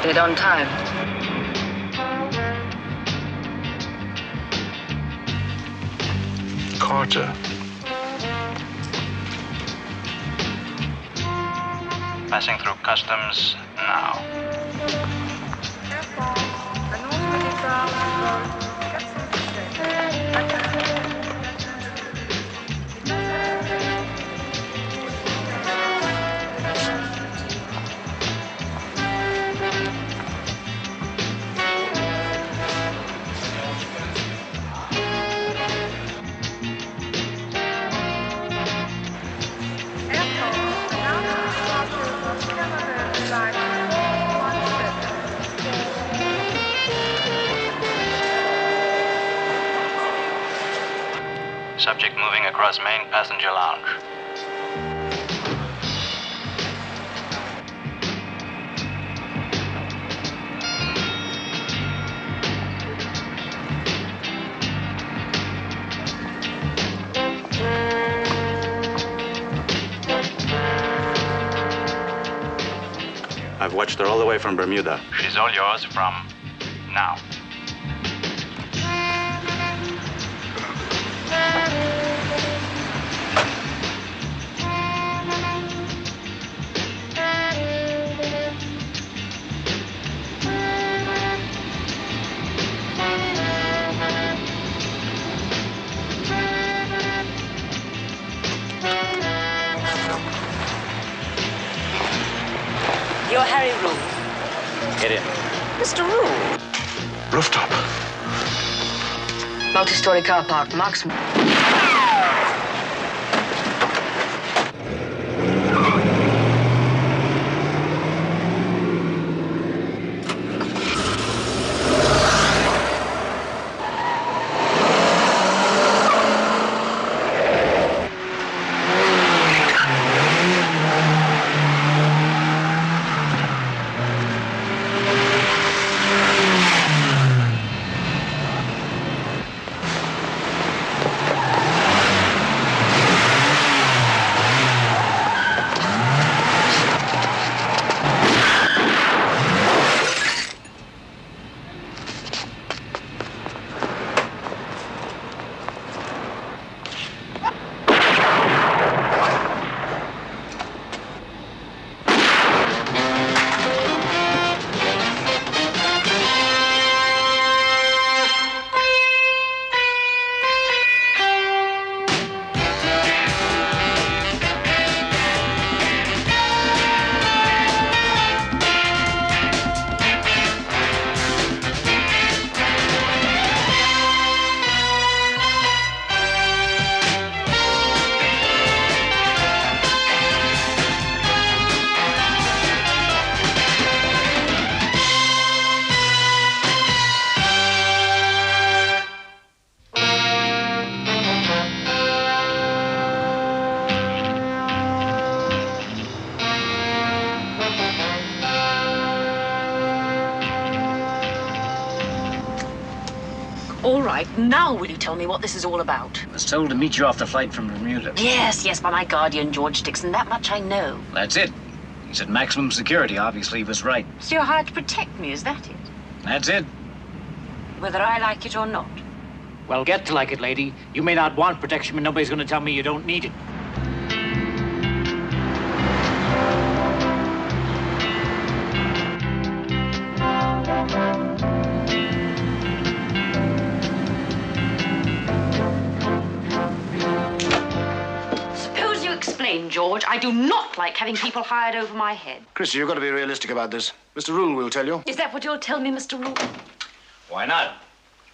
Dead on time. Carter. Passing through customs now. Subject moving across main passenger lounge. I've watched her all the way from Bermuda. She's all yours from now. You're Harry Rule. Get in. Mr. Rule. Rooftop. Multi-story car park, marksman. All right, now will you tell me what this is all about? I was told to meet you off the flight from Bermuda. Yes, by my guardian, George Dixon. That much I know. That's it. He said maximum security. Obviously, he was right. So you're hired to protect me, is that it? That's it. Whether I like it or not. Well, get to like it, lady. You may not want protection, but nobody's going to tell me you don't need it. Suppose you explain, George. I do not like having people hired over my head. Christy, you've got to be realistic about this. Mr. Rule will tell you. Is that what you'll tell me, Mr. Rule? Why not?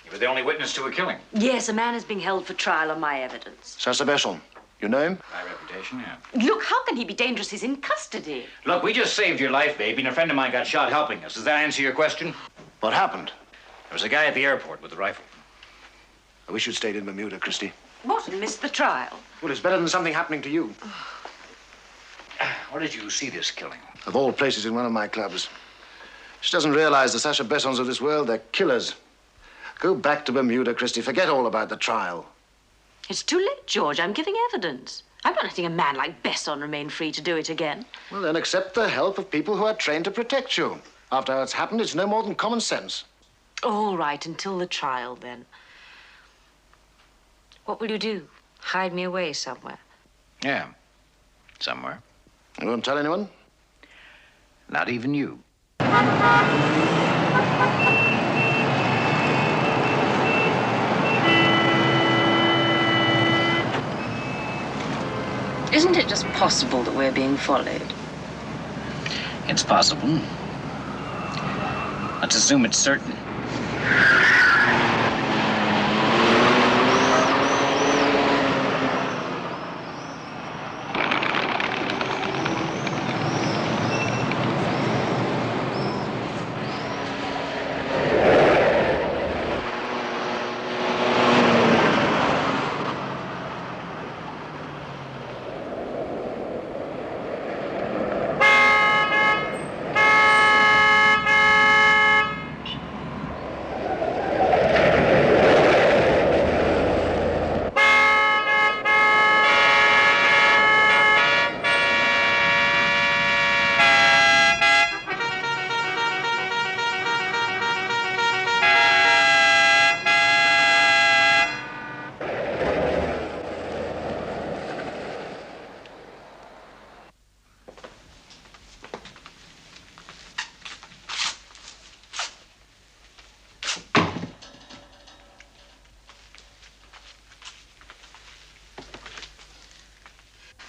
You were the only witness to a killing. Yes, a man is being held for trial on my evidence. Sasha Beshel. You know him? My reputation, yeah. Look, how can he be dangerous? He's in custody. Look, we just saved your life, baby, and a friend of mine got shot helping us. Does that answer your question? What happened? There was a guy at the airport with a rifle. I wish you'd stayed in Bermuda, Christy. What, and missed the trial? Well, it's better than something happening to you. Where did you see this killing? Of all places, in one of my clubs. She doesn't realize the Sasha Bessons of this world, they're killers. Go back to Bermuda, Christy. Forget all about the trial. It's too late, George. I'm giving evidence. I'm not letting a man like Besson remain free to do it again. Well, then accept the help of people who are trained to protect you. After how it's happened, it's no more than common sense. All right, until the trial, then. What will you do? Hide me away somewhere? Yeah, somewhere. You won't tell anyone? Not even you. Isn't it just possible that we're being followed? It's possible. Let's assume it's certain.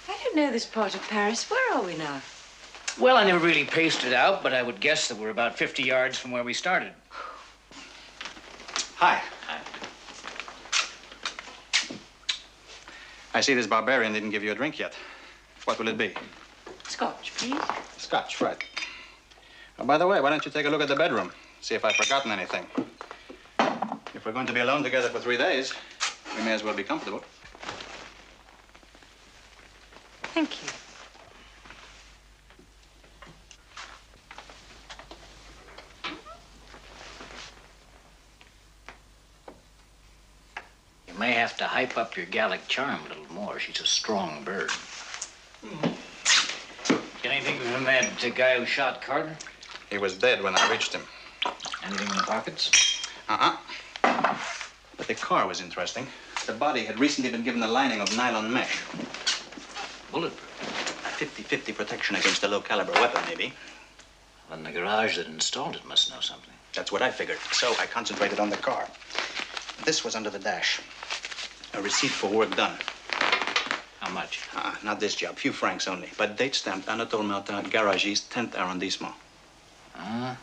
I don't know this part of Paris. Where are we now? Well, I never really paced it out, but I would guess that we're about 50 yards from where we started. Hi. Hi. I see this barbarian didn't give you a drink yet. What will it be? Scotch, please. Scotch, right. Oh, by the way, why don't you take a look at the bedroom? See if I've forgotten anything. If we're going to be alone together for 3 days, we may as well be comfortable. Thank you. You may have to hype up your Gallic charm a little more. She's a strong bird. Get anything from that guy who shot Carter? He was dead when I reached him. Anything in the pockets? Uh-uh. But the car was interesting. The body had recently been given a lining of nylon mesh. Bulletproof. A 50-50 protection against a low-caliber weapon, maybe. Well, then the garage that installed it must know something. That's what I figured. So I concentrated on the car. This was under the dash. A receipt for work done. How much? Not this job. Few francs only. But date stamped Anatole Martin, garagiste, 10th arrondissement. Huh.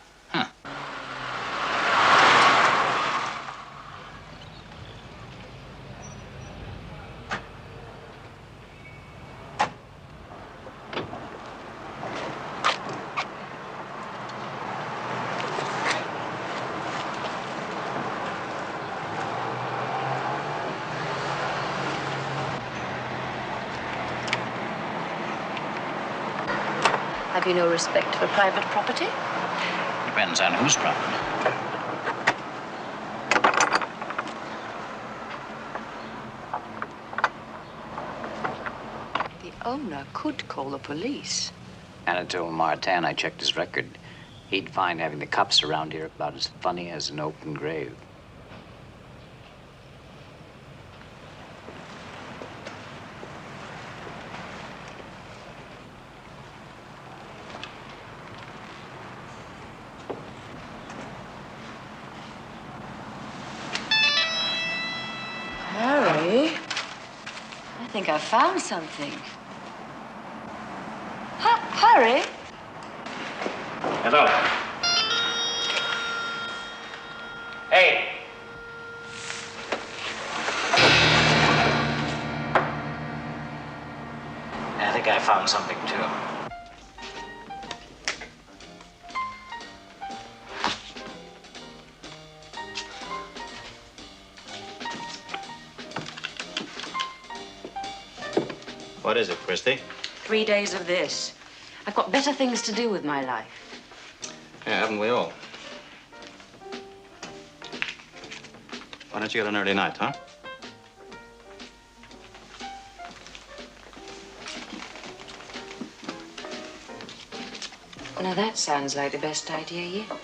Have you no respect for private property? Depends on whose property. The owner could call the police. Anatole Martin, I checked his record. He'd find having the cops around here about as funny as an open grave. Harry, I think I found something. Harry? Hello. Hey. I think I found something, too. What is it, Christy? 3 days of this. I've got better things to do with my life. Yeah, haven't we all? Why don't you get an early night, huh? Now that sounds like the best idea yet.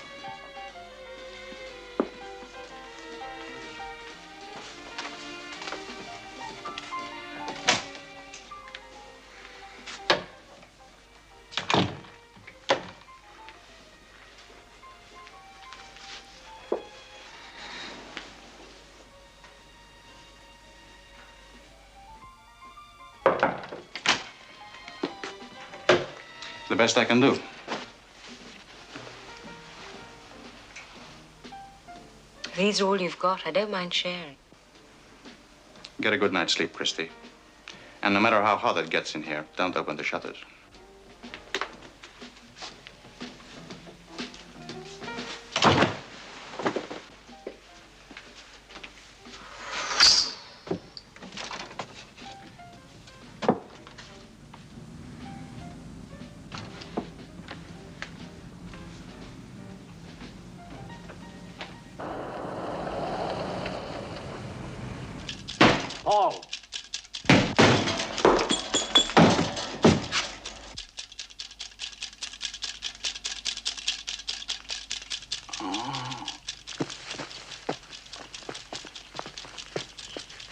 The best I can do. If these are all you've got, I don't mind sharing. Get a good night's sleep, Christie. And no matter how hot it gets in here, don't open the shutters. Paul!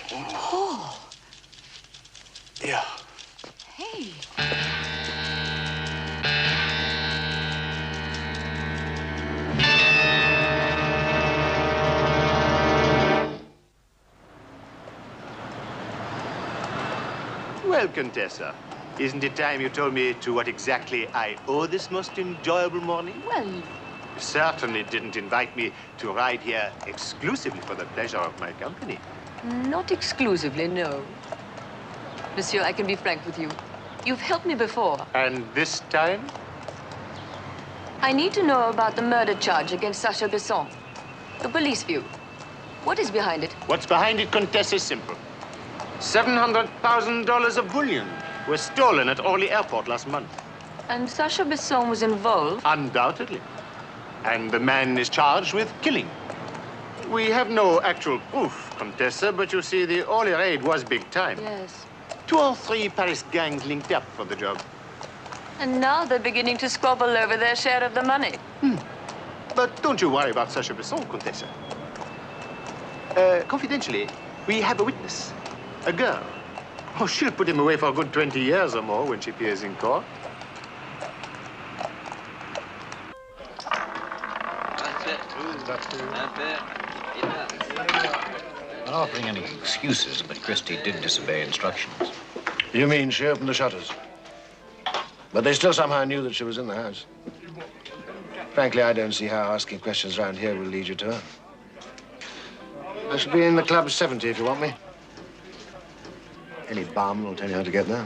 Paul! Yeah. Hey. Well, Contessa, isn't it time you told me to what exactly I owe this most enjoyable morning? Well, You certainly didn't invite me to ride here exclusively for the pleasure of my company. not exclusively, no. Monsieur, I can be frank with you. You've helped me before. And this time? I need to know about the murder charge against Sacha Besson. The police view. What is behind it? What's behind it, Contessa, is simple. $700,000 of bullion was stolen at Orly Airport last month. And Sacha Besson was involved? Undoubtedly. And the man is charged with killing. We have no actual proof, Contessa, but you see, the Orly raid was big time. Yes. 2 or 3 Paris gangs linked up for the job. And now they're beginning to squabble over their share of the money. But don't you worry about Sacha Besson, Contessa. Confidentially, we have a witness. A girl. Oh, she'll put him away for a good 20 years or more when she appears in court. Not offering any excuses, but Christie did disobey instructions. You mean she opened the shutters? But they still somehow knew that she was in the house. Frankly, I don't see how asking questions around here will lead you to her. I shall be in the club 70 if you want me. Any bum will tell you how to get there.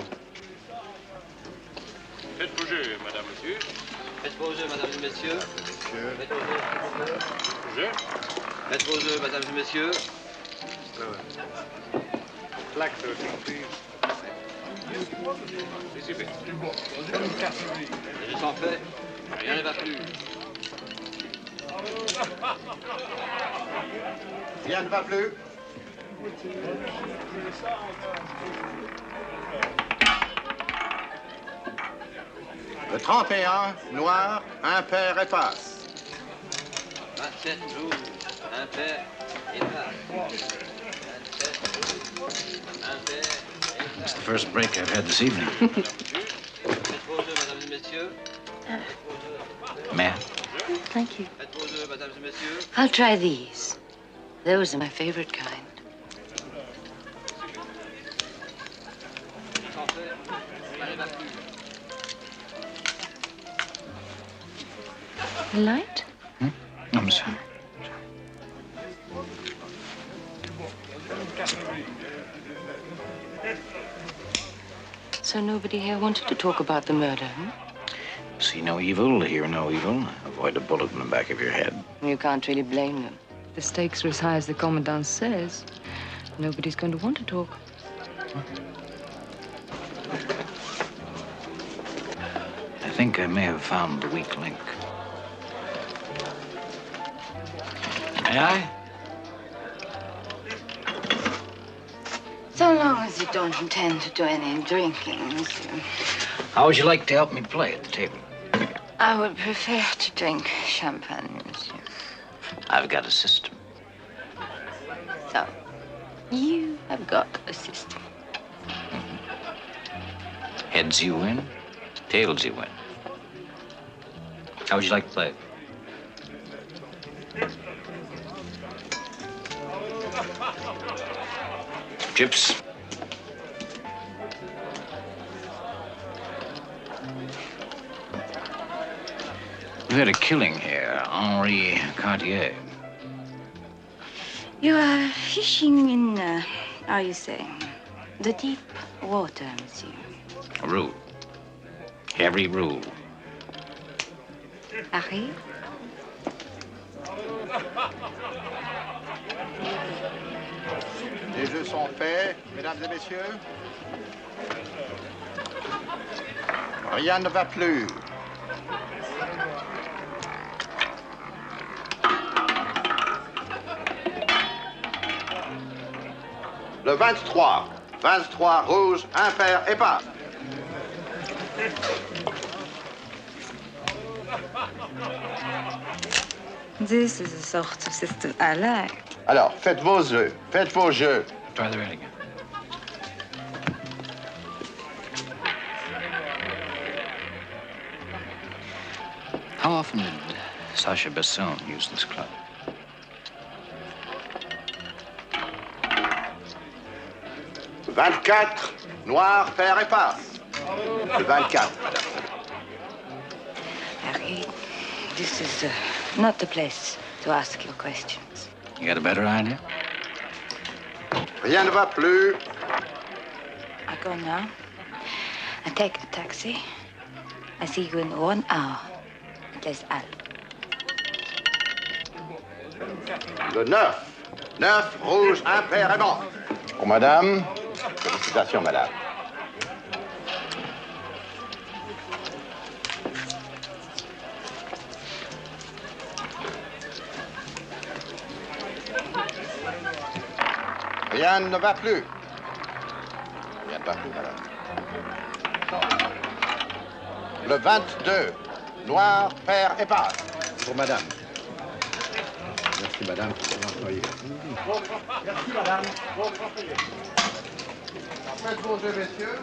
Faites vos jeux, madame, monsieur. Faites vos jeux, madame et messieurs. Faites vos Jeux. Faites vos jeux, madame et messieurs. Black 13, please. Les Les jeux sont faits. Rien ne va plus. Rien ne va plus. Le 31, noir, impair et face. 27 jours, impair et face. 27 jours, impair et It's face. the first break I've had this evening. Faites vos jeux, mesdames et messieurs. Matt? Thank you. Faites vos jeux, mesdames et messieurs. I'll try these. Those are my favorite kind. Les jeux sont faits. Rien ne va plus. The light? I'm sorry. So nobody here wanted to talk about the murder, huh? See no evil, hear no evil. Avoid a bullet in the back of your head. You can't really blame them. The stakes are as high as the commandant says. Nobody's going to want to talk. I think I may have found the weak link. May I? So long as you don't intend to do any drinking, monsieur. How would you like to help me play at the table? I would prefer to drink champagne, monsieur. I've got a system. So, you have got a system. Heads you win, tails you win. How would you like to play? Chips? We had a killing here, Henri Cartier. You are fishing in, how you say, the deep water, monsieur. A rule. Every rule. Harry? Les jeux sont faits, mesdames et messieurs. Rien ne va plus. Le 23. 23 rouge, impair et pas. This is a sort of system I like. Alors, faites vos jeux. Faites vos jeux. Try the rail again. How often did Sacha Besson use this club? Le 24, noir, pair et passe. Le 24, madame. Harry, this is not the place to ask your questions. You got a better idea? Rien ne va plus. I go now. I take the taxi. I see you in 1 hour. Place Al. Le 9. 9 rouge, impair et bon. Pour madame. Félicitations, madame. Rien ne va plus. Rien ne va plus, madame. Le 22. Noir, pair et passe. Pour madame. Merci, madame. Merci, madame. Faites vos jeux, messieurs.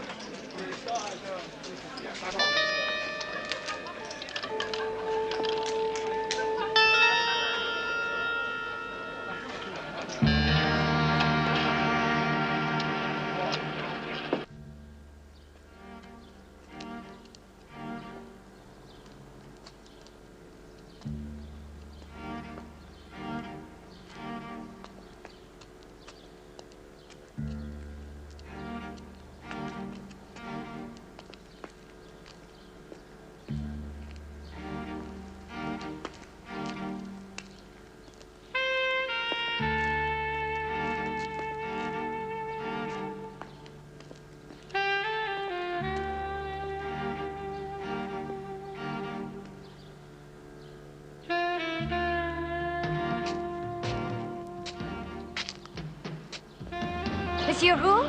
Monsieur Roux?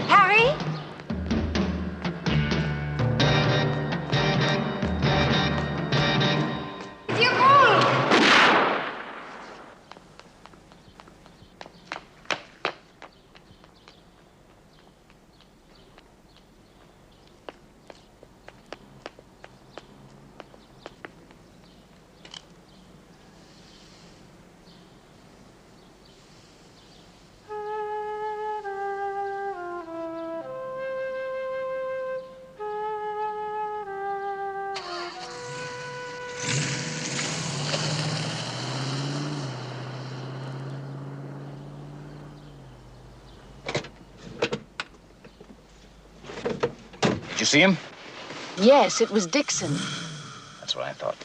Harry? Monsieur Roux! Did you see him? Yes, it was Dixon. That's what I thought.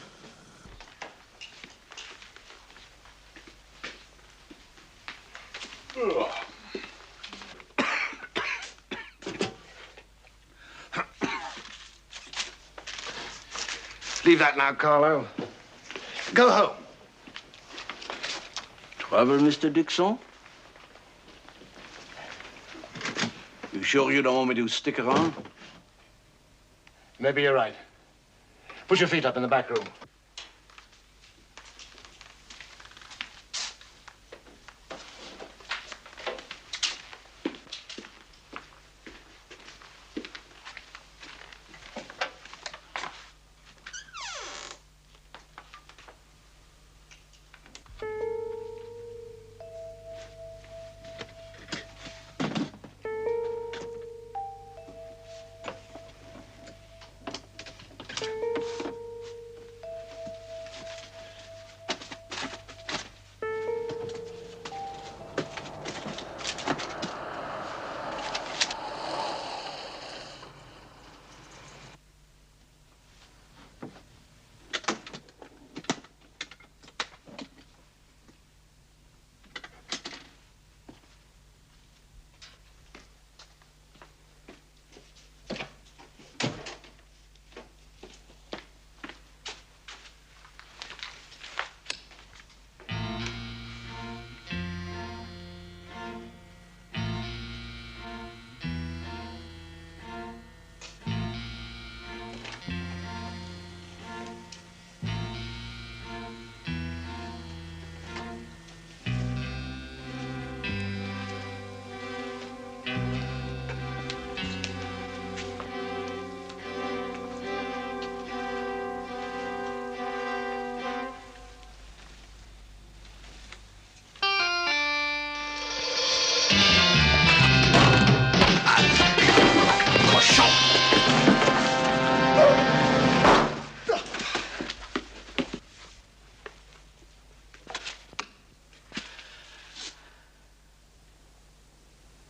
Leave that now, Carlo. Go home. Trouble, Mr. Dixon? You sure you don't want me to stick around? Maybe you're right. Put your feet up in the back room.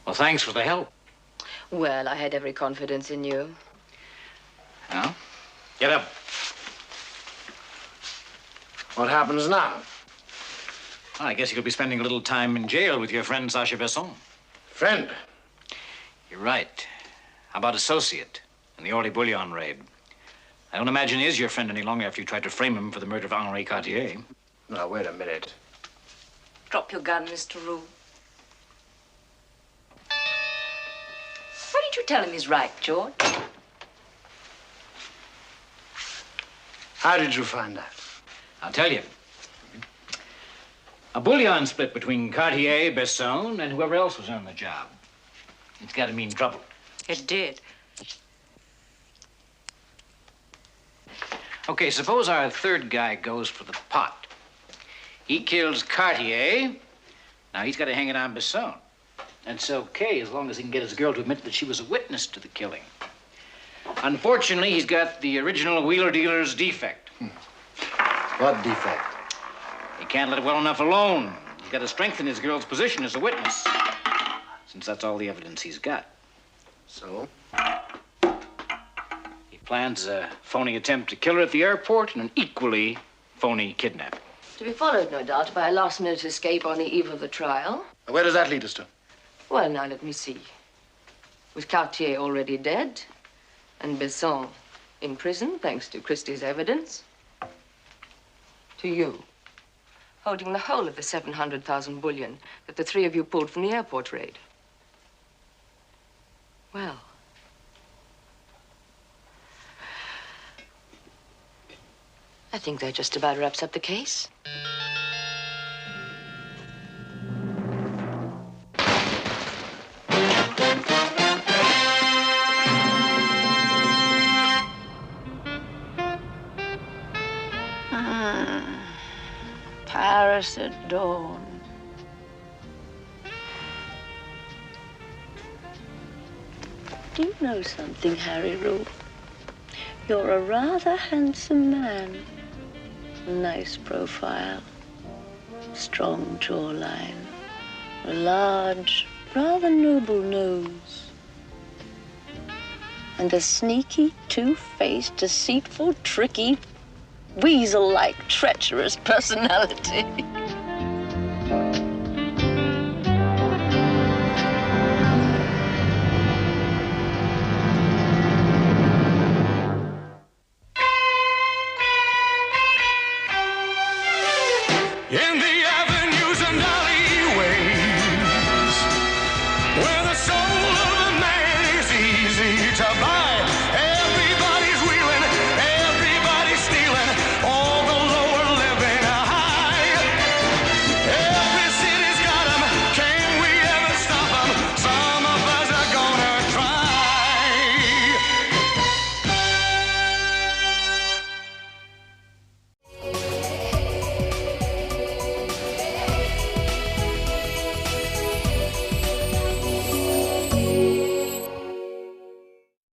Well, thanks for the help. Well, I had every confidence in you. Now, get up. What happens now? Well, I guess you'll be spending a little time in jail with your friend Sasha Besson. Friend? You're right. How about associate in the Orly Bullion raid? I don't imagine he is your friend any longer after you tried to frame him for the murder of Henri Cartier. Now, wait a minute. Drop your gun, Mr. Roux. Why didn't you tell him he's right, George? How did you find that? I'll tell you. A bullion split between Cartier, Besson, and whoever else was on the job. It's got to mean trouble. It did. Okay, suppose our third guy goes for the pot. He kills Cartier. Now, he's got to hang it on Besson. That's okay, as long as he can get his girl to admit that she was a witness to the killing. Unfortunately, he's got the original wheeler dealer's defect. What defect? He can't let it well enough alone. He's got to strengthen his girl's position as a witness, since that's all the evidence he's got. So? He plans a phony attempt to kill her at the airport and an equally phony kidnapping. To be followed, no doubt, by a last-minute escape on the eve of the trial. Where does that lead us to? Well, now, let me see. With Cartier already dead, and Besson in prison, thanks to Christie's evidence, to you, holding the whole of the 700,000 bullion that the three of you pulled from the airport raid. Well, I think that just about wraps up the case. Paris at dawn. Do you know something, Harry Roux? You're a rather handsome man. Nice profile, strong jawline, a large, rather noble nose, and a sneaky, two-faced, deceitful, tricky, weasel-like, treacherous personality. In the